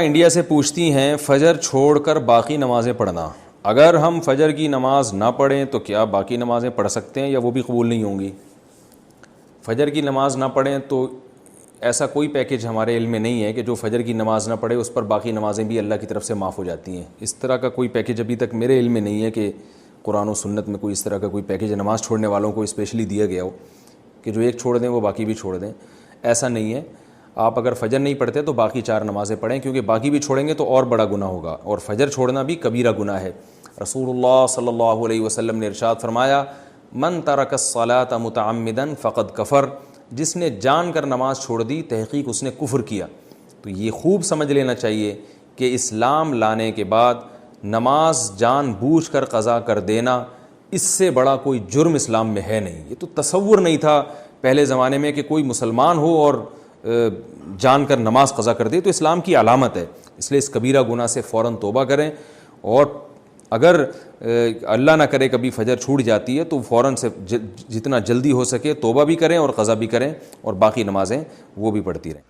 India سے پوچھتی ہیں فجر چھوڑ کر باقی نمازیں پڑھنا، اگر ہم فجر کی نماز نہ پڑھیں تو کیا باقی نمازیں پڑھ سکتے ہیں یا وہ بھی قبول نہیں ہوں گی؟ فجر کی نماز نہ پڑھیں تو ایسا کوئی پیکیج ہمارے علم میں نہیں ہے کہ جو فجر کی نماز نہ پڑھے اس پر باقی نمازیں بھی اللہ کی طرف سے معاف ہو جاتی ہیں. اس طرح کا کوئی پیکیج ابھی تک میرے علم میں نہیں ہے کہ قرآن و سنت میں کوئی اس طرح کا کوئی پیکیج نماز چھوڑنے والوں کو اسپیشلی دیا گیا ہو کہ جو ایک چھوڑ دیں وہ باقی بھی چھوڑ دیں. ایسا نہیں ہے. آپ اگر فجر نہیں پڑھتے تو باقی 4 نمازیں پڑھیں، کیونکہ باقی بھی چھوڑیں گے تو اور بڑا گناہ ہوگا، اور فجر چھوڑنا بھی کبیرہ گناہ ہے. رسول اللہ صلی اللہ علیہ وسلم نے ارشاد فرمایا، من ترک الصلاۃ متعمدا فقد کفر، جس نے جان کر نماز چھوڑ دی تحقیق اس نے کفر کیا. تو یہ خوب سمجھ لینا چاہیے کہ اسلام لانے کے بعد نماز جان بوجھ کر قضا کر دینا، اس سے بڑا کوئی جرم اسلام میں ہے نہیں. یہ تو تصور نہیں تھا پہلے زمانے میں کہ کوئی مسلمان ہو اور جان کر نماز قضا کر دے، تو اسلام کی علامت ہے. اس لیے اس کبیرہ گناہ سے فوراً توبہ کریں، اور اگر اللہ نہ کرے کبھی فجر چھوٹ جاتی ہے تو فوراً سے جتنا جلدی ہو سکے توبہ بھی کریں اور قضا بھی کریں، اور باقی نمازیں وہ بھی پڑھتی رہیں.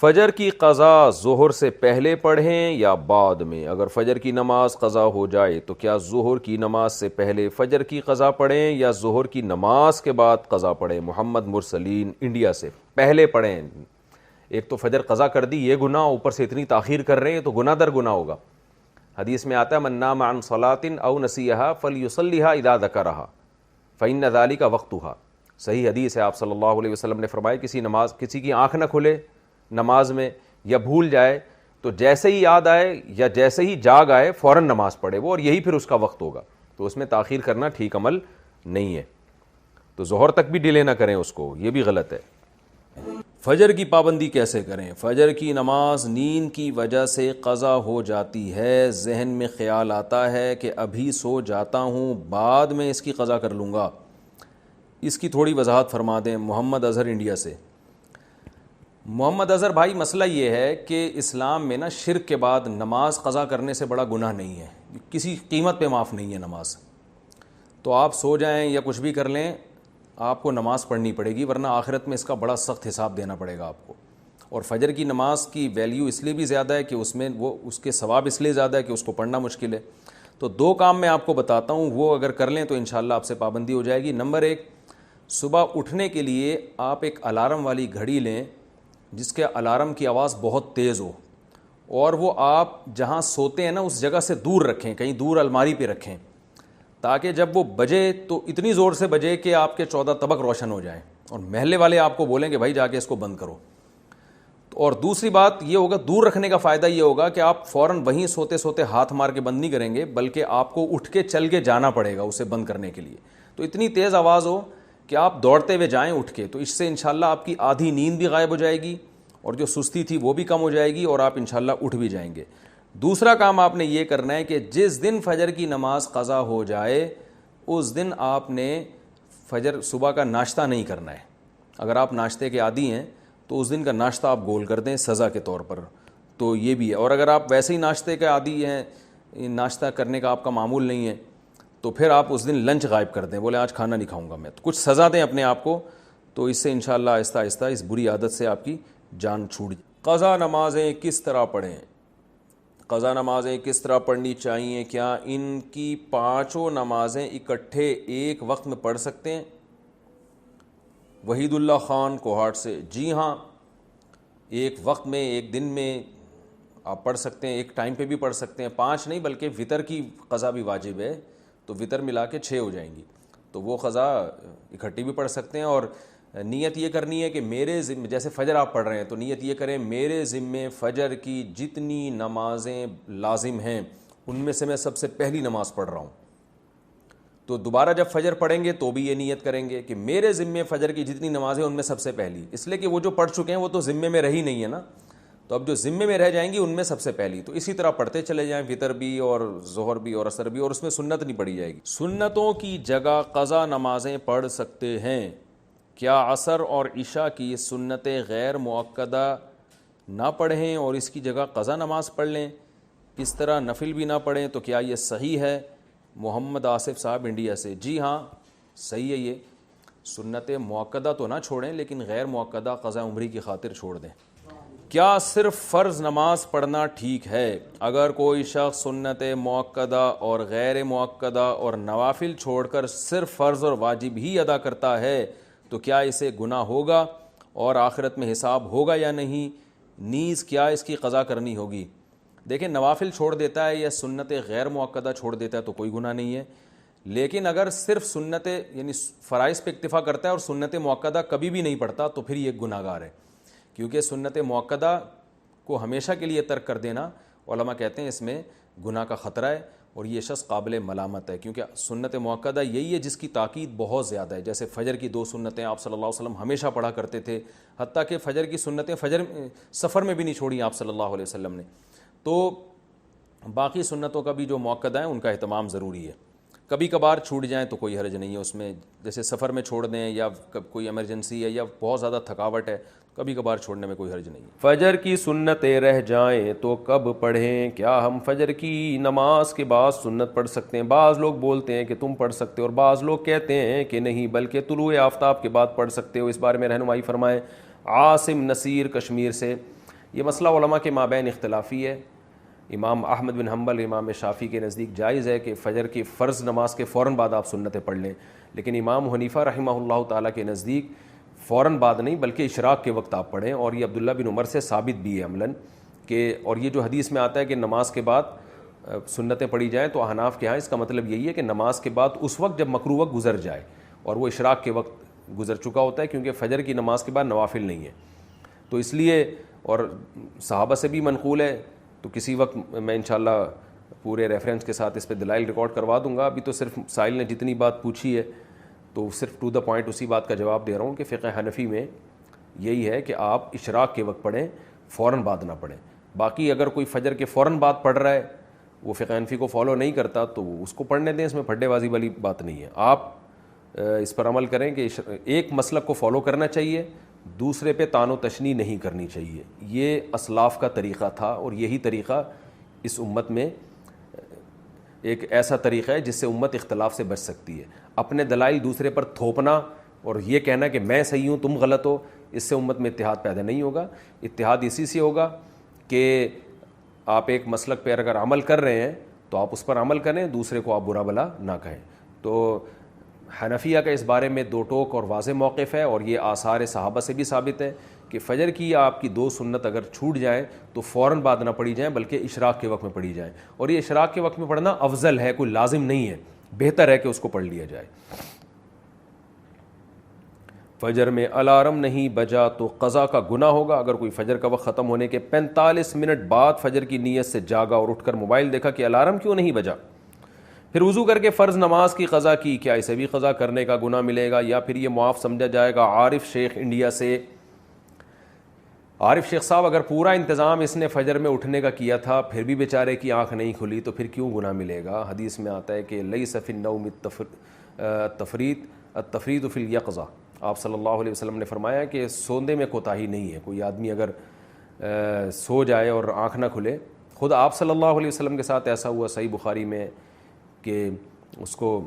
فجر کی قضا ظہر سے پہلے پڑھیں یا بعد میں؟ اگر فجر کی نماز قضا ہو جائے تو کیا ظہر کی نماز سے پہلے فجر کی قضا پڑھیں یا ظہر کی نماز کے بعد قضا پڑھیں؟ محمد مرسلین انڈیا سے. پہلے پڑھیں. ایک تو فجر قضا کر دی، یہ گناہ، اوپر سے اتنی تاخیر کر رہے ہیں تو گناہ در گناہ ہوگا. حدیث میں آتا ہے من نام عن صلاۃ او نسیھا فلیصلیھا اذا ذکرھا فإن ذلک وقتھا. صحیح حدیث ہے. آپ صلی اللہ علیہ وسلم نے فرمایا کسی کی آنکھ نہ کھلے نماز میں یا بھول جائے تو جیسے ہی یاد آئے یا جیسے ہی جاگ آئے فوراً نماز پڑھے وہ، اور یہی پھر اس کا وقت ہوگا. تو اس میں تاخیر کرنا ٹھیک عمل نہیں ہے. تو ظہر تک بھی ڈیلے نہ کریں اس کو، یہ بھی غلط ہے. فجر کی پابندی کیسے کریں؟ فجر کی نماز نیند کی وجہ سے قضا ہو جاتی ہے، ذہن میں خیال آتا ہے کہ ابھی سو جاتا ہوں بعد میں اس کی قضا کر لوں گا. اس کی تھوڑی وضاحت فرما دیں. محمد اظہر انڈیا سے. محمد اظہر بھائی، مسئلہ یہ ہے کہ اسلام میں نا شرک کے بعد نماز قضا کرنے سے بڑا گناہ نہیں ہے، کسی قیمت پہ معاف نہیں ہے نماز. تو آپ سو جائیں یا کچھ بھی کر لیں، آپ کو نماز پڑھنی پڑے گی، ورنہ آخرت میں اس کا بڑا سخت حساب دینا پڑے گا آپ کو. اور فجر کی نماز کی ویلیو اس لیے بھی زیادہ ہے کہ اس میں اس کے ثواب اس لیے زیادہ ہے کہ اس کو پڑھنا مشکل ہے. تو 2 کام میں آپ کو بتاتا ہوں، وہ اگر کر لیں تو انشاءاللہ آپ سے پابندی ہو جائے گی. نمبر 1، صبح اٹھنے کے لیے آپ ایک الارم والی گھڑی لیں جس کے الارم کی آواز بہت تیز ہو، اور وہ آپ جہاں سوتے ہیں نا اس جگہ سے دور رکھیں، کہیں دور الماری پہ رکھیں، تاکہ جب وہ بجے تو اتنی زور سے بجے کہ آپ کے 14 طبق روشن ہو جائیں اور محلے والے آپ کو بولیں کہ بھائی جا کے اس کو بند کرو. اور دوسری بات یہ ہوگا، دور رکھنے کا فائدہ یہ ہوگا کہ آپ فوراً وہیں سوتے سوتے ہاتھ مار کے بند نہیں کریں گے، بلکہ آپ کو اٹھ کے چل کے جانا پڑے گا اسے بند کرنے کے لیے. تو اتنی تیز آواز ہو کہ آپ دوڑتے ہوئے جائیں اٹھ کے، تو اس سے انشاءاللہ آپ کی آدھی نیند بھی غائب ہو جائے گی اور جو سستی تھی وہ بھی کم ہو جائے گی، اور آپ انشاءاللہ اٹھ بھی جائیں گے. دوسرا کام آپ نے یہ کرنا ہے کہ جس دن فجر کی نماز قضا ہو جائے اس دن آپ نے فجر صبح کا ناشتہ نہیں کرنا ہے. اگر آپ ناشتے کے عادی ہیں تو اس دن کا ناشتہ آپ گول کر دیں سزا کے طور پر. تو یہ بھی ہے. اور اگر آپ ویسے ہی ناشتے کے عادی ہیں، ناشتہ کرنے کا آپ کا معمول نہیں ہے، تو پھر آپ اس دن لنچ غائب کر دیں، بولے آج کھانا نہیں کھاؤں گا میں. تو کچھ سزا دیں اپنے آپ کو، تو اس سے انشاءاللہ آہستہ آہستہ اس بری عادت سے آپ کی جان چھوٹ جائے. قضا نمازیں کس طرح پڑھیں؟ قضا نمازیں کس طرح پڑھنی چاہیے؟ کیا ان کی 5 نمازیں اکٹھے ایک وقت میں پڑھ سکتے ہیں؟ وحید اللہ خان کوہاٹ سے. جی ہاں، ایک وقت میں ایک دن میں آپ پڑھ سکتے ہیں، ایک ٹائم پہ بھی پڑھ سکتے ہیں. 5 نہیں بلکہ وطر کی قضا بھی واجب ہے، تو وطر ملا کے 6 ہو جائیں گی، تو وہ قضا اکٹھی بھی پڑھ سکتے ہیں. اور نیت یہ کرنی ہے کہ میرے ذمے، جیسے فجر آپ پڑھ رہے ہیں تو نیت یہ کریں میرے ذمے فجر کی جتنی نمازیں لازم ہیں ان میں سے میں سب سے پہلی نماز پڑھ رہا ہوں. تو دوبارہ جب فجر پڑھیں گے تو بھی یہ نیت کریں گے کہ میرے ذمے فجر کی جتنی نمازیں ان میں سب سے پہلی، اس لیے کہ وہ جو پڑھ چکے ہیں وہ تو ذمے میں رہی نہیں ہے نا، تو اب جو ذمے میں رہ جائیں گی ان میں سب سے پہلی. تو اسی طرح پڑھتے چلے جائیں، وطر بھی اور ظہر بھی اور عصر بھی، اور اس میں سنت نہیں پڑھی جائے گی. سنتوں کی جگہ قضا نمازیں پڑھ سکتے ہیں. کیا عصر اور عشاء کی سنتیں غیر مؤکدہ نہ پڑھیں اور اس کی جگہ قضا نماز پڑھ لیں؟ اس طرح نفل بھی نہ پڑھیں تو کیا یہ صحیح ہے؟ محمد آصف صاحب انڈیا سے. جی ہاں صحیح ہے. یہ سنت مؤکدہ تو نہ چھوڑیں لیکن غیر مؤکدہ قضا عمری کی خاطر چھوڑ دیں. کیا صرف فرض نماز پڑھنا ٹھیک ہے؟ اگر کوئی شخص سنت مؤکدہ اور غیر مؤکدہ اور نوافل چھوڑ کر صرف فرض اور واجب ہی ادا کرتا ہے تو کیا اسے گناہ ہوگا اور آخرت میں حساب ہوگا یا نہیں؟ نیز کیا اس کی قضا کرنی ہوگی؟ دیکھیں، نوافل چھوڑ دیتا ہے یا سنت غیر مؤکدہ چھوڑ دیتا ہے تو کوئی گناہ نہیں ہے، لیکن اگر صرف سنت یعنی فرائض پہ اکتفا کرتا ہے اور سنت مؤکدہ کبھی بھی نہیں پڑھتا تو پھر یہ گناہ گار ہے، کیونکہ سنت مؤکدہ کو ہمیشہ کے لیے ترک کر دینا علماء کہتے ہیں اس میں گناہ کا خطرہ ہے اور یہ شخص قابل ملامت ہے، کیونکہ سنت مؤکدہ یہی ہے جس کی تاکید بہت زیادہ ہے۔ جیسے فجر کی 2 سنتیں آپ صلی اللہ علیہ وسلم ہمیشہ پڑھا کرتے تھے، حتیٰ کہ فجر کی سنتیں سفر میں بھی نہیں چھوڑی آپ صلی اللہ علیہ وسلم نے، تو باقی سنتوں کا بھی جو مؤکدہ ہیں ان کا اہتمام ضروری ہے۔ کبھی کبھار چھوٹ جائیں تو کوئی حرج نہیں ہے اس میں، جیسے سفر میں چھوڑ دیں یا کوئی ایمرجنسی ہے یا بہت زیادہ تھکاوٹ ہے، کبھی کبھار چھوڑنے میں کوئی حرج نہیں ہے۔ فجر کی سنتیں رہ جائیں تو کب پڑھیں؟ کیا ہم فجر کی نماز کے بعد سنت پڑھ سکتے ہیں؟ بعض لوگ بولتے ہیں کہ تم پڑھ سکتے ہو اور بعض لوگ کہتے ہیں کہ نہیں بلکہ طلوع آفتاب کے بعد پڑھ سکتے ہو، اس بارے میں رہنمائی فرمائیں۔ عاصم نصیر کشمیر سے۔ یہ مسئلہ علماء کے مابین اختلافی ہے۔ امام احمد بن حنبل، امام شافعی کے نزدیک جائز ہے کہ فجر کی فرض نماز کے فوراً بعد آپ سنتیں پڑھ لیں، لیکن امام حنیفہ رحمہ اللہ تعالیٰ کے نزدیک فوراً بعد نہیں بلکہ اشراق کے وقت آپ پڑھیں، اور یہ عبداللہ بن عمر سے ثابت بھی ہے عملاً کہ، اور یہ جو حدیث میں آتا ہے کہ نماز کے بعد سنتیں پڑھی جائیں، تو احناف کے ہاں اس کا مطلب یہی ہے کہ نماز کے بعد اس وقت جب مکروہ وقت گزر جائے، اور وہ اشراق کے وقت گزر چکا ہوتا ہے، کیونکہ فجر کی نماز کے بعد نوافل نہیں ہے، تو اس لیے، اور صحابہ سے بھی منقول ہے، تو کسی وقت میں انشاءاللہ پورے ریفرنس کے ساتھ اس پہ دلائل ریکارڈ کروا دوں گا۔ ابھی تو صرف سائل نے جتنی بات پوچھی ہے تو صرف ٹو دا پوائنٹ اسی بات کا جواب دے رہا ہوں کہ فقہ حنفی میں یہی ہے کہ آپ اشراق کے وقت پڑھیں، فوراً بعد نہ پڑھیں۔ باقی اگر کوئی فجر کے فوراً بعد پڑھ رہا ہے، وہ فقہ حنفی کو فالو نہیں کرتا تو اس کو پڑھنے دیں، اس میں پھڈے بازی والی بات نہیں ہے۔ آپ اس پر عمل کریں کہ ایک مسلک کو فالو کرنا چاہیے، دوسرے پہ طعن و تشنیع نہیں کرنی چاہیے۔ یہ اسلاف کا طریقہ تھا، اور یہی طریقہ اس امت میں ایک ایسا طریقہ ہے جس سے امت اختلاف سے بچ سکتی ہے۔ اپنے دلائل دوسرے پر تھوپنا اور یہ کہنا کہ میں صحیح ہوں تم غلط ہو، اس سے امت میں اتحاد پیدا نہیں ہوگا۔ اتحاد اسی سے ہوگا کہ آپ ایک مسلک پہ اگر عمل کر رہے ہیں تو آپ اس پر عمل کریں، دوسرے کو آپ برا بھلا نہ کہیں۔ تو حنفیہ کا اس بارے میں 2 ٹوک اور واضح موقف ہے، اور یہ آثار صحابہ سے بھی ثابت ہے کہ فجر کی آپ کی 2 سنت اگر چھوٹ جائیں تو فوراً بعد نہ پڑھی جائیں بلکہ اشراق کے وقت میں پڑھی جائیں، اور یہ اشراق کے وقت میں پڑھنا افضل ہے، کوئی لازم نہیں ہے، بہتر ہے کہ اس کو پڑھ لیا جائے۔ فجر میں الارم نہیں بجا تو قضا کا گناہ ہوگا؟ اگر کوئی فجر کا وقت ختم ہونے کے 45 منٹ بعد فجر کی نیت سے جاگا اور اٹھ کر موبائل دیکھا کہ الارم کیوں نہیں بجا، پھر وضو کر کے فرض نماز کی قضا کی، کیا اسے بھی قضا کرنے کا گناہ ملے گا یا پھر یہ معاف سمجھا جائے گا؟ عارف شیخ انڈیا سے۔ عارف شیخ صاحب، اگر پورا انتظام اس نے فجر میں اٹھنے کا کیا تھا پھر بھی بیچارے کی آنکھ نہیں کھلی تو پھر کیوں گناہ ملے گا؟ حدیث میں آتا ہے کہ لیس فی النوم التفریط فی الیقظہ، آپ صلی اللہ علیہ وسلم نے فرمایا کہ سوندے میں کوتاہی نہیں ہے۔ کوئی آدمی اگر سو جائے اور آنکھ نہ کھلے، خود آپ صلی اللہ علیہ وسلم کے ساتھ ایسا ہوا صحیح بخاری میں کہ اس کو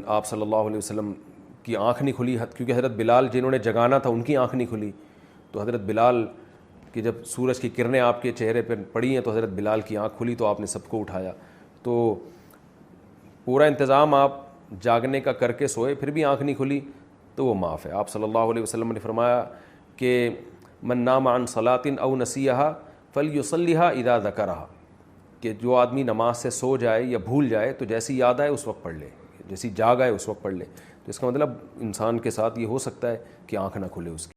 آپ صلی اللہ علیہ وسلم کی آنکھ نہیں کھلی، کیونکہ حضرت بلال جنہوں نے جگانا تھا ان کی آنکھ نہیں کھلی، تو حضرت بلال کی جب سورج کی کرنیں آپ کے چہرے پر پڑی ہیں تو حضرت بلال کی آنکھ کھلی تو آپ نے سب کو اٹھایا۔ تو پورا انتظام آپ جاگنے کا کر کے سوئے پھر بھی آنکھ نہیں کھلی تو وہ معاف ہے۔ آپ صلی اللہ علیہ وسلم نے فرمایا کہ من نام عن صلاۃ او نسیہا فلیصلیھا اذا ذکرھا، کہ جو آدمی نماز سے سو جائے یا بھول جائے تو جیسی یاد آئے اس وقت پڑھ لے، جیسی جاگ آئے اس وقت پڑھ لے۔ تو اس کا مطلب انسان کے ساتھ یہ ہو سکتا ہے کہ آنکھ نہ کھلے اس کی۔